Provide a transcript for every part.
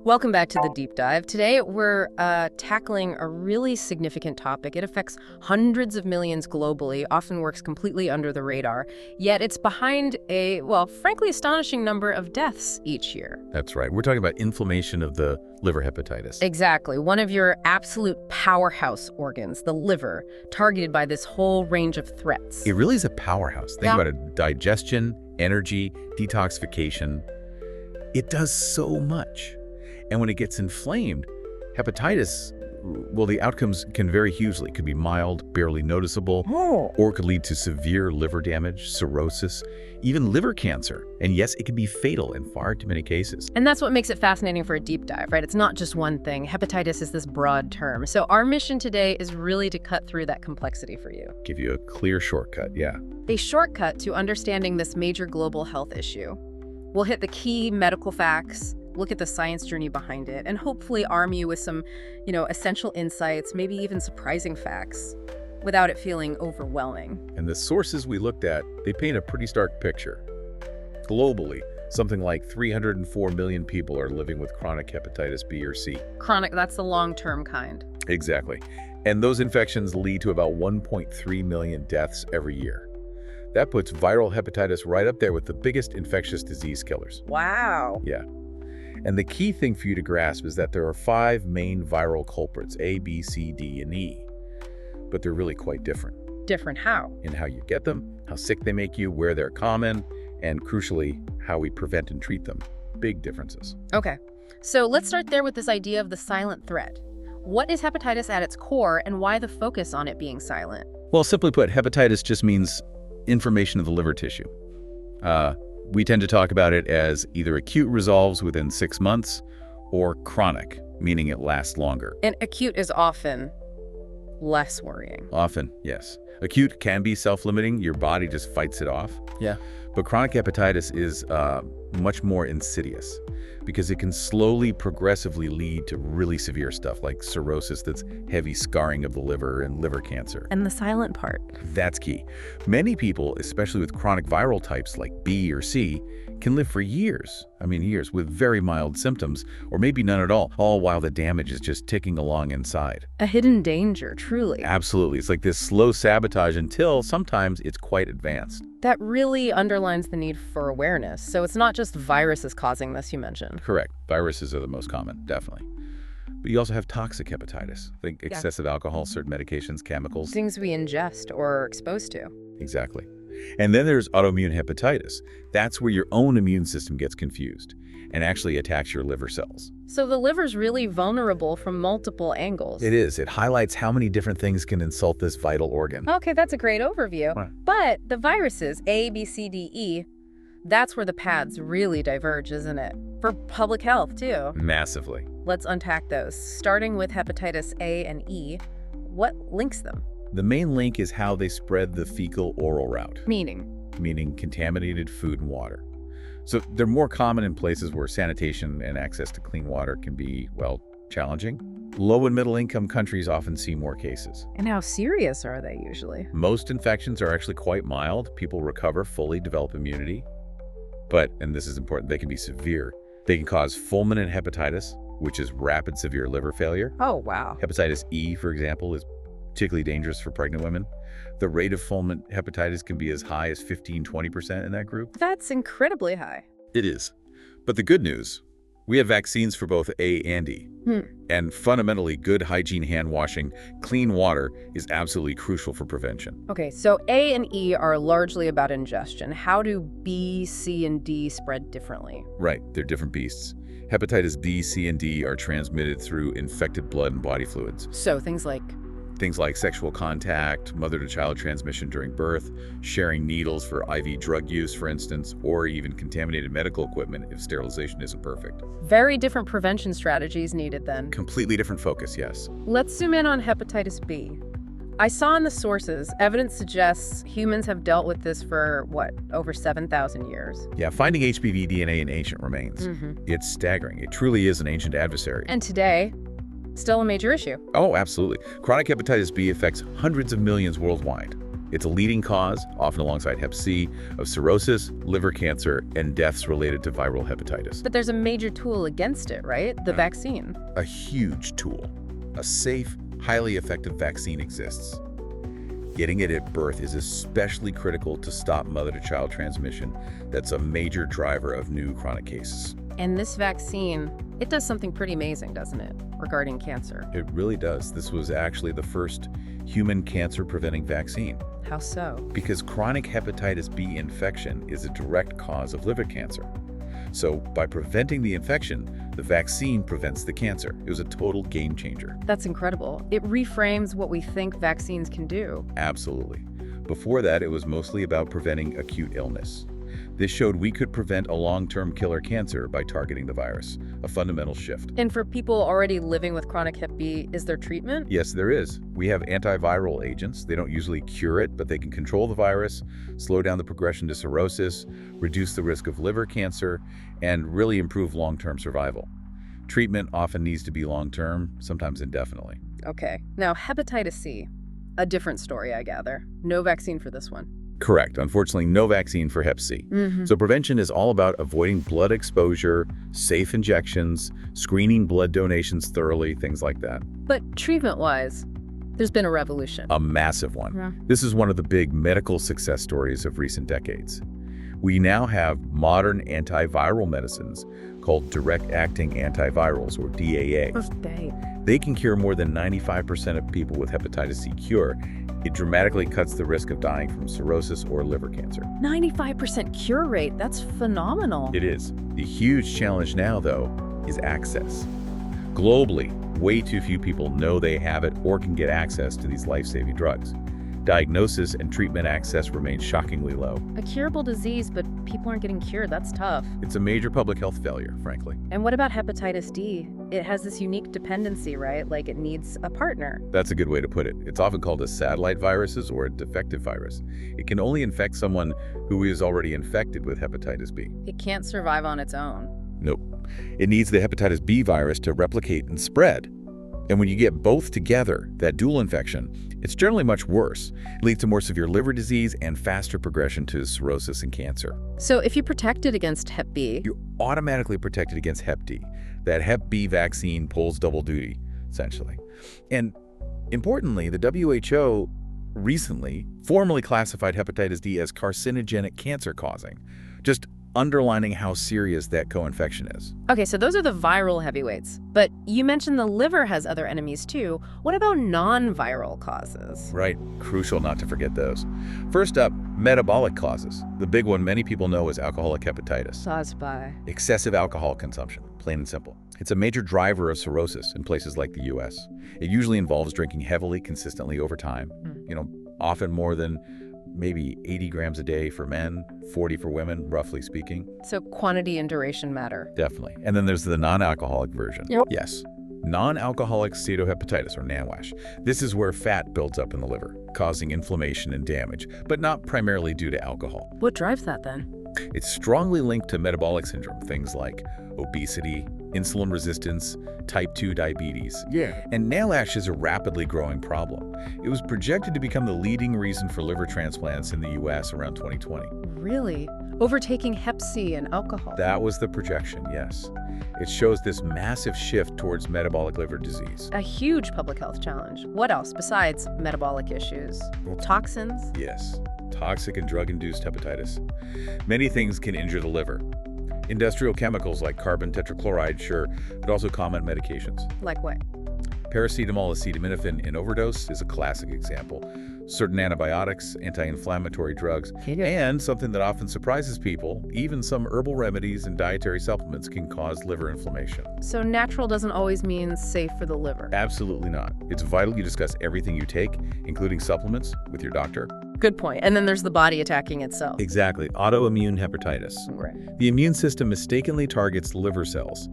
Welcome back to the deep dive. Today we're tackling a really significant topic. It affects hundreds of millions globally, often works completely under the radar, yet it's behind a, well, frankly astonishing number of deaths each year. That's right. We're talking about inflammation of the liver hepatitis. Exactly. One of your absolute powerhouse organs, the liver, targeted by this whole range of threats. It really is a powerhouse. Think about it. Digestion, energy, detoxification. It does so much. And when it gets inflamed, hepatitis, well, the outcomes can vary hugely. It could be mild, barely noticeable, or it could lead to severe liver damage, cirrhosis, even liver cancer. And yes, it can be fatal in far too many cases. And that's what makes it fascinating for a deep dive, right? It's not just one thing. Hepatitis is this broad term. So our mission today is really to cut through that complexity for you. Give you a clear shortcut, yeah. A shortcut to understanding this major global health issue. We'll hit the key medical facts, look at the science journey behind it, and hopefully arm you with some, essential insights, maybe even surprising facts, without it feeling overwhelming. And the sources we looked at, they paint a pretty stark picture. Globally, something like 304 million people are living with chronic hepatitis B or C. Chronic, that's the long-term kind. Exactly. And those infections lead to about 1.3 million deaths every year. That puts viral hepatitis right up there with the biggest infectious disease killers. Wow. Yeah. And the key thing for you to grasp is that there are 5 main viral culprits, A, B, C, D, and E. But they're really quite different. Different how? In how you get them, how sick they make you, where they're common, and crucially, how we prevent and treat them. Big differences. Okay. So let's start there with this idea of the silent threat. What is hepatitis at its core, and why the focus on it being silent? Well, simply put, hepatitis just means inflammation of the liver tissue. We tend to talk about it as either acute resolves within 6 months or chronic, meaning it lasts longer. And acute is often less worrying. Often, yes. Acute can be self-limiting. Your body just fights it off. Yeah. But chronic hepatitis is much more insidious because it can slowly, progressively lead to really severe stuff like cirrhosis, that's heavy scarring of the liver, and liver cancer. And the silent part. That's key. Many people, especially with chronic viral types like B or C, can live for years, with very mild symptoms, or maybe none at all while the damage is just ticking along inside. A hidden danger, truly. Absolutely. It's like this slow sabotage until sometimes it's quite advanced. That really underlines the need for awareness. So it's not just viruses causing this, you mentioned. Correct. Viruses are the most common, definitely. But you also have toxic hepatitis. Think excessive alcohol, certain medications, chemicals. Things we ingest or are exposed to. Exactly. And then there's autoimmune hepatitis. That's where your own immune system gets confused and actually attacks your liver cells. So the liver's really vulnerable from multiple angles. It is. It highlights how many different things can insult this vital organ. Okay, that's a great overview. Right. But the viruses, A, B, C, D, E, that's where the paths really diverge, isn't it? For public health, too. Massively. Let's unpack those. Starting with hepatitis A and E, what links them? The main link is how they spread the fecal-oral route. Meaning contaminated food and water. So they're more common in places where sanitation and access to clean water can be, well, challenging. Low and middle income countries often see more cases. And how serious are they usually? Most infections are actually quite mild. People recover fully, develop immunity. But, and this is important, they can be severe. They can cause fulminant hepatitis, which is rapid severe liver failure. Oh, wow. Hepatitis E, for example, is particularly dangerous for pregnant women. The rate of fulminant hepatitis can be as high as 15–20% in that group. That's incredibly high. It is. But the good news, we have vaccines for both A and E. And fundamentally, good hygiene, hand washing, clean water is absolutely crucial for prevention. Okay, so A and E are largely about ingestion. How do B, C, and D spread differently? Right, they're different beasts. Hepatitis B, C, and D are transmitted through infected blood and body fluids. So things like sexual contact, mother-to-child transmission during birth, sharing needles for IV drug use, for instance, or even contaminated medical equipment if sterilization isn't perfect. Very different prevention strategies needed then. Completely different focus, yes. Let's zoom in on hepatitis B. I saw in the sources, evidence suggests humans have dealt with this for, over 7,000 years? Yeah, finding HBV DNA in ancient remains. It's staggering. It truly is an ancient adversary. And today, still a major issue. Oh, absolutely. Chronic hepatitis B affects hundreds of millions worldwide. It's a leading cause, often alongside Hep C, of cirrhosis, liver cancer, and deaths related to viral hepatitis. But there's a major tool against it, right? The vaccine. A huge tool. A safe, highly effective vaccine exists. Getting it at birth is especially critical to stop mother-to-child transmission. That's a major driver of new chronic cases. And this vaccine, it does something pretty amazing, doesn't it, regarding cancer? It really does. This was actually the first human cancer-preventing vaccine. How so? Because chronic hepatitis B infection is a direct cause of liver cancer. So by preventing the infection, the vaccine prevents the cancer. It was a total game changer. That's incredible. It reframes what we think vaccines can do. Absolutely. Before that, it was mostly about preventing acute illness. This showed we could prevent a long-term killer cancer by targeting the virus, a fundamental shift. And for people already living with chronic Hep B, is there treatment? Yes, there is. We have antiviral agents. They don't usually cure it, but they can control the virus, slow down the progression to cirrhosis, reduce the risk of liver cancer, and really improve long-term survival. Treatment often needs to be long-term, sometimes indefinitely. Okay. Now, hepatitis C, a different story, I gather. No vaccine for this one. Correct. Unfortunately, no vaccine for Hep C. So prevention is all about avoiding blood exposure, safe injections, screening blood donations thoroughly, things like that. But treatment-wise, there's been a revolution. A massive one. Yeah. This is one of the big medical success stories of recent decades. We now have modern antiviral medicines called direct-acting antivirals, or DAA. They can cure more than 95% of people with hepatitis C cure. It dramatically cuts the risk of dying from cirrhosis or liver cancer. 95% cure rate, that's phenomenal. It is. The huge challenge now, though, is access. Globally, way too few people know they have it or can get access to these life-saving drugs. Diagnosis and treatment access remains shockingly low. A curable disease, but people aren't getting cured. That's tough. It's a major public health failure, frankly. And what about hepatitis D? It has this unique dependency, right? Like it needs a partner. That's a good way to put it. It's often called a satellite virus or a defective virus. It can only infect someone who is already infected with hepatitis B. It can't survive on its own. Nope. It needs the hepatitis B virus to replicate and spread. And when you get both together, that dual infection, it's generally much worse. It leads to more severe liver disease and faster progression to cirrhosis and cancer. So if you protect it against Hep B, You're automatically protected against Hep D. That Hep B vaccine pulls double duty, essentially. And importantly, the WHO recently formally classified hepatitis D as carcinogenic cancer-causing, just underlining how serious that co-infection is. okay, so those are the viral heavyweights. But you mentioned the liver has other enemies too. What about non-viral causes? Right, crucial not to forget those. First up, metabolic causes. The big one many people know is alcoholic hepatitis. Caused by? Excessive alcohol consumption, plain and simple. It's a major driver of cirrhosis in places like the US. It usually involves drinking heavily, consistently over time, often more than maybe 80 grams a day for men, 40 for women, roughly speaking. So quantity and duration matter. Definitely. And then there's the non-alcoholic version. Yep. Yes. Non-alcoholic steatohepatitis, or NASH. This is where fat builds up in the liver, causing inflammation and damage, but not primarily due to alcohol. What drives that then? It's strongly linked to metabolic syndrome, things like obesity, insulin resistance, type 2 diabetes. And NASH is a rapidly growing problem. It was projected to become the leading reason for liver transplants in the US around 2020. Really? Overtaking Hep C and alcohol? That was the projection, yes. It shows this massive shift towards metabolic liver disease. A huge public health challenge. What else besides metabolic issues? Toxins? Yes, toxic and drug-induced hepatitis. Many things can injure the liver. Industrial chemicals like carbon tetrachloride, sure, but also common medications. Like what? Paracetamol acetaminophen in overdose is a classic example. Certain antibiotics, anti-inflammatory drugs, and something that often surprises people, even some herbal remedies and dietary supplements can cause liver inflammation. So natural doesn't always mean safe for the liver. Absolutely not. It's vital you discuss everything you take, including supplements, with your doctor. Good point. And then there's the body attacking itself. Exactly. Autoimmune hepatitis. Right. The immune system mistakenly targets liver cells.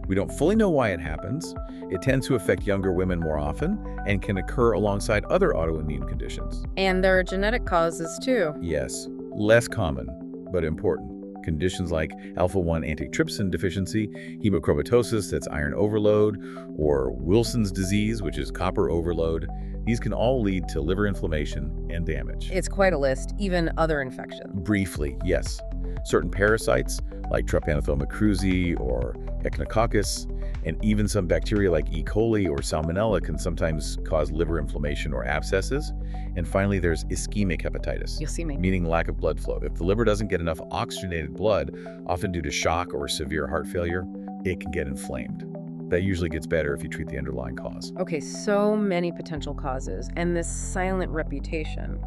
We don't fully know why it happens. It tends to affect younger women more often and can occur alongside other autoimmune conditions. And there are genetic causes too. Yes, less common, but important. Conditions like alpha-1 antitrypsin deficiency, hemochromatosis, that's iron overload, or Wilson's disease, which is copper overload, these can all lead to liver inflammation and damage. It's quite a list, even other infections. Briefly, yes. Certain parasites, like Trypanosoma cruzi or Echinococcus, and even some bacteria like E. coli or Salmonella can sometimes cause liver inflammation or abscesses. And finally, there's ischemic hepatitis, meaning lack of blood flow. If the liver doesn't get enough oxygenated blood, often due to shock or severe heart failure, it can get inflamed. That usually gets better if you treat the underlying cause. Okay, so many potential causes, and this silent reputation.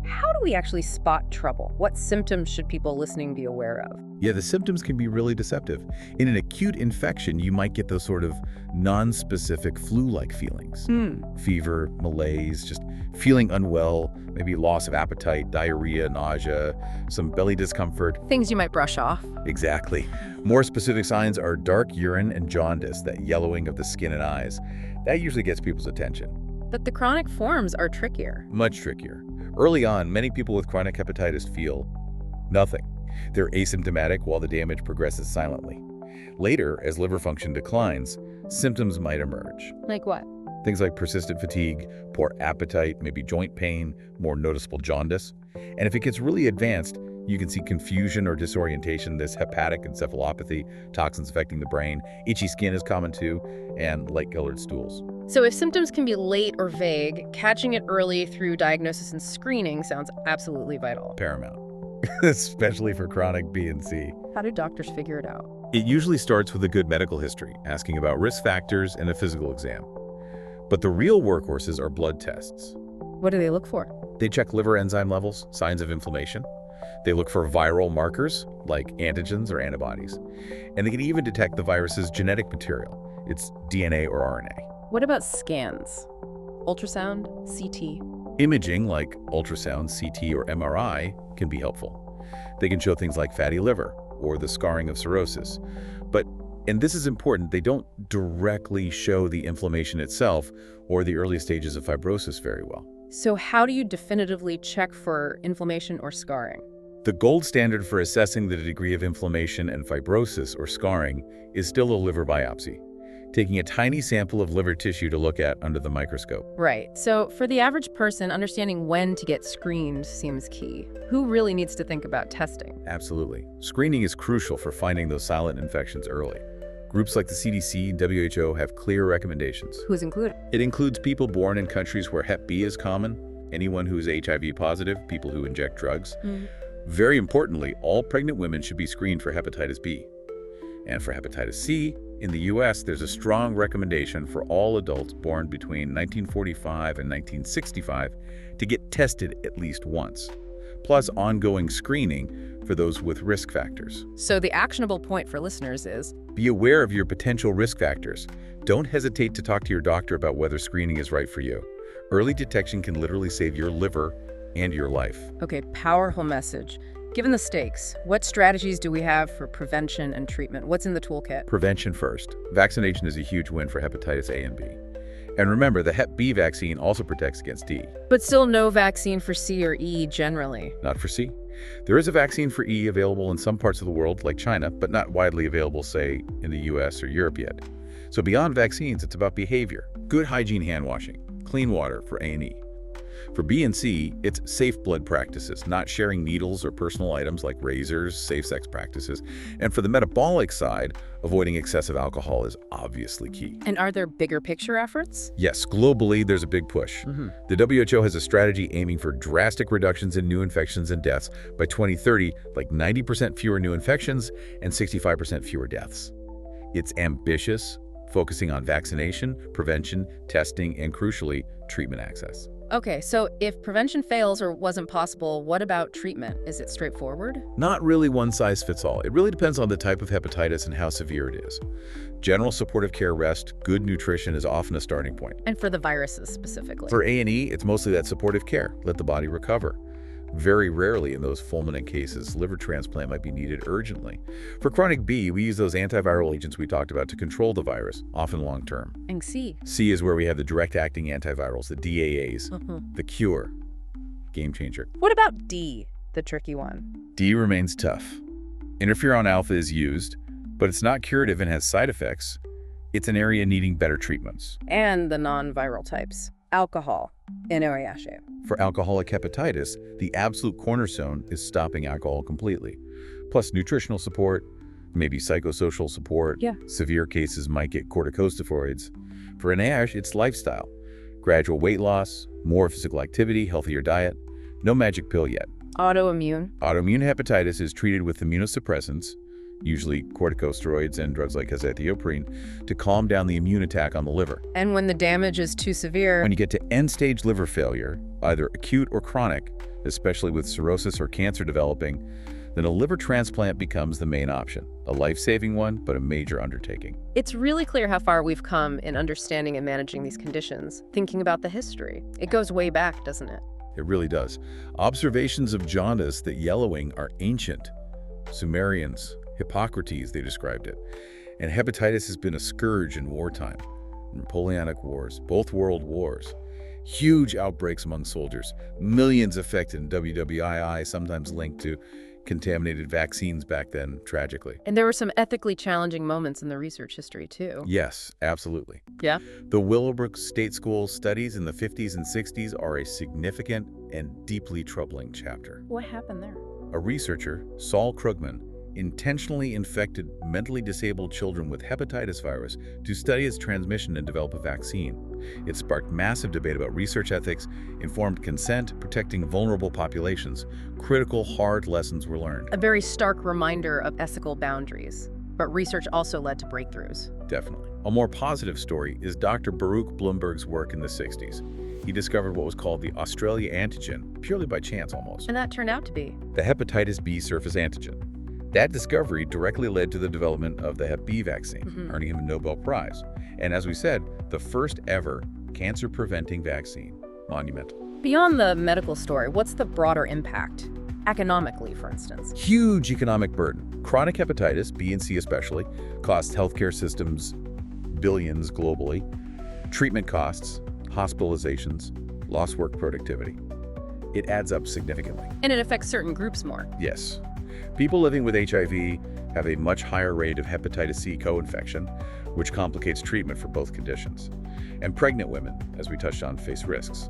How do we actually spot trouble? What symptoms should people listening be aware of? Yeah, the symptoms can be really deceptive. In an acute infection, you might get those sort of non-specific flu-like feelings. Fever, malaise, just feeling unwell, maybe loss of appetite, diarrhea, nausea, some belly discomfort. Things you might brush off. Exactly. More specific signs are dark urine and jaundice, that yellowing of the skin and eyes. That usually gets people's attention. But the chronic forms are trickier. Much trickier. Early on, many people with chronic hepatitis feel nothing. They're asymptomatic while the damage progresses silently. Later, as liver function declines, symptoms might emerge. Like what? Things like persistent fatigue, poor appetite, maybe joint pain, more noticeable jaundice. And if it gets really advanced, you can see confusion or disorientation, this hepatic encephalopathy, toxins affecting the brain. Itchy skin is common too, and light-colored stools. So if symptoms can be late or vague, catching it early through diagnosis and screening sounds absolutely vital. Paramount, especially for chronic B and C. How do doctors figure it out? It usually starts with a good medical history, asking about risk factors and a physical exam. But the real workhorses are blood tests. What do they look for? They check liver enzyme levels, signs of inflammation. They look for viral markers like antigens or antibodies. And they can even detect the virus's genetic material, its DNA or RNA. What about scans? Ultrasound, CT? Imaging like ultrasound, CT, or MRI can be helpful. They can show things like fatty liver or the scarring of cirrhosis. But, and this is important, they don't directly show the inflammation itself or the early stages of fibrosis very well. So how do you definitively check for inflammation or scarring? The gold standard for assessing the degree of inflammation and fibrosis or scarring is still a liver biopsy, taking a tiny sample of liver tissue to look at under the microscope. Right. So for the average person, understanding when to get screened seems key. Who really needs to think about testing? Absolutely. Screening is crucial for finding those silent infections early. Groups like the CDC and WHO have clear recommendations. Who's included? It includes people born in countries where Hep B is common, anyone who is HIV positive, people who inject drugs. Very importantly, all pregnant women should be screened for hepatitis B. And for hepatitis C, in the US, there's a strong recommendation for all adults born between 1945 and 1965 to get tested at least once, plus ongoing screening for those with risk factors. So the actionable point for listeners is, be aware of your potential risk factors. Don't hesitate to talk to your doctor about whether screening is right for you. Early detection can literally save your liver and your life. Okay, powerful message. Given the stakes, what strategies do we have for prevention and treatment? What's in the toolkit? Prevention first. Vaccination is a huge win for hepatitis A and B. And remember, the Hep B vaccine also protects against D. But still no vaccine for C or E generally. Not for C. There is a vaccine for E available in some parts of the world, like China, but not widely available, say, in the US or Europe yet. So beyond vaccines, it's about behavior. Good hygiene hand washing, clean water for A and E. For B and C, it's safe blood practices, not sharing needles or personal items like razors, safe sex practices. And for the metabolic side, avoiding excessive alcohol is obviously key. And are there bigger picture efforts? Yes, globally, there's a big push. The WHO has a strategy aiming for drastic reductions in new infections and deaths. By 2030, like 90% fewer new infections and 65% fewer deaths. It's ambitious, focusing on vaccination, prevention, testing, and crucially, treatment access. Okay, so if prevention fails or wasn't possible, what about treatment? Is it straightforward? Not really one size fits all. It really depends on the type of hepatitis and how severe it is. General supportive care rest, good nutrition is often a starting point. And for the viruses specifically? For A&E, it's mostly that supportive care. Let the body recover. Very rarely in those fulminant cases, liver transplant might be needed urgently. For chronic B, we use those antiviral agents we talked about to control the virus, often long-term. And C? C is where we have the direct-acting antivirals, the DAAs, the cure. Game changer. What about D, the tricky one? D remains tough. Interferon alpha is used, but it's not curative and has side effects. It's an area needing better treatments. And the non-viral types. Alcohol, NOAH. For alcoholic hepatitis, the absolute cornerstone is stopping alcohol completely. Plus nutritional support, maybe psychosocial support. Yeah. Severe cases might get corticosteroids. For NASH, it's lifestyle. Gradual weight loss, more physical activity, healthier diet. No magic pill yet. Autoimmune. Autoimmune hepatitis is treated with immunosuppressants, usually corticosteroids and drugs like azathioprine, to calm down the immune attack on the liver. And when the damage is too severe... When you get to end-stage liver failure, either acute or chronic, especially with cirrhosis or cancer developing, then a liver transplant becomes the main option. A life-saving one, but a major undertaking. It's really clear how far we've come in understanding and managing these conditions, thinking about the history. It goes way back, doesn't it? It really does. Observations of jaundice that yellowing are ancient. Sumerians, Hippocrates, they described it. And hepatitis has been a scourge in wartime. Napoleonic Wars, both world wars. Huge outbreaks among soldiers. Millions affected in WWII, sometimes linked to contaminated vaccines back then, tragically. And there were some ethically challenging moments in the research history, too. Yes, absolutely. Yeah? The Willowbrook State School studies in the 50s and 60s are a significant and deeply troubling chapter. What happened there? A researcher, Saul Krugman, intentionally infected mentally disabled children with hepatitis virus to study its transmission and develop a vaccine. It sparked massive debate about research ethics, informed consent, protecting vulnerable populations. Critical, hard lessons were learned. A very stark reminder of ethical boundaries. But research also led to breakthroughs. Definitely. A more positive story is Dr. Baruch Blumberg's work in the 60s. He discovered what was called the Australia antigen, purely by chance almost. And that turned out to be? The hepatitis B surface antigen. That discovery directly led to the development of the Hep B vaccine, earning him a Nobel Prize. And as we said, the first ever cancer-preventing vaccine. Monumental. Beyond the medical story, what's the broader impact? Economically, for instance. Huge economic burden. Chronic hepatitis, B and C especially, costs healthcare systems billions globally. Treatment costs, hospitalizations, lost work productivity. It adds up significantly. And it affects certain groups more. Yes. People living with HIV have a much higher rate of hepatitis C co-infection, which complicates treatment for both conditions. And pregnant women, as we touched on, face risks.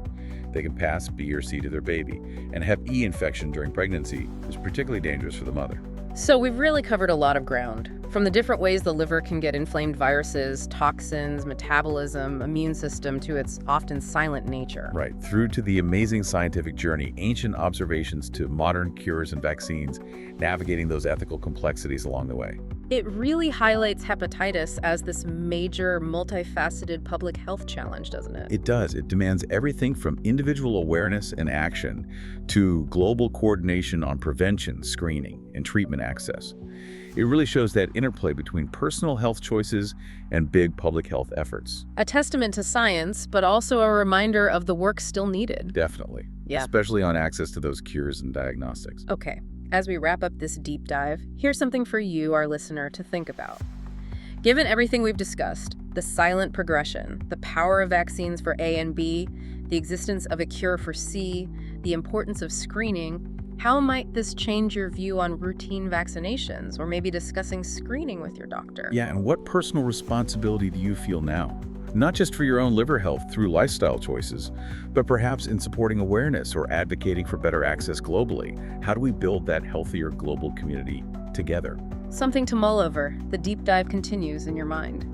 They can pass B or C to their baby, and Hep E infection during pregnancy is particularly dangerous for the mother. So we've really covered a lot of ground, from the different ways the liver can get inflamed viruses, toxins, metabolism, immune system, to its often silent nature. Right, through to the amazing scientific journey, ancient observations to modern cures and vaccines, navigating those ethical complexities along the way. It really highlights hepatitis as this major, multifaceted public health challenge, doesn't it? It does. It demands everything from individual awareness and action to global coordination on prevention, screening, and treatment access. It really shows that interplay between personal health choices and big public health efforts. A testament to science, but also a reminder of the work still needed. Definitely. Yeah. Especially on access to those cures and diagnostics. Okay. As we wrap up this deep dive, here's something for you, our listener, to think about. Given everything we've discussed, the silent progression, the power of vaccines for A and B, the existence of a cure for C, the importance of screening, how might this change your view on routine vaccinations, or maybe discussing screening with your doctor? Yeah, and what personal responsibility do you feel now? Not just for your own liver health through lifestyle choices, but perhaps in supporting awareness or advocating for better access globally. How do we build that healthier global community together? Something to mull over. The deep dive continues in your mind.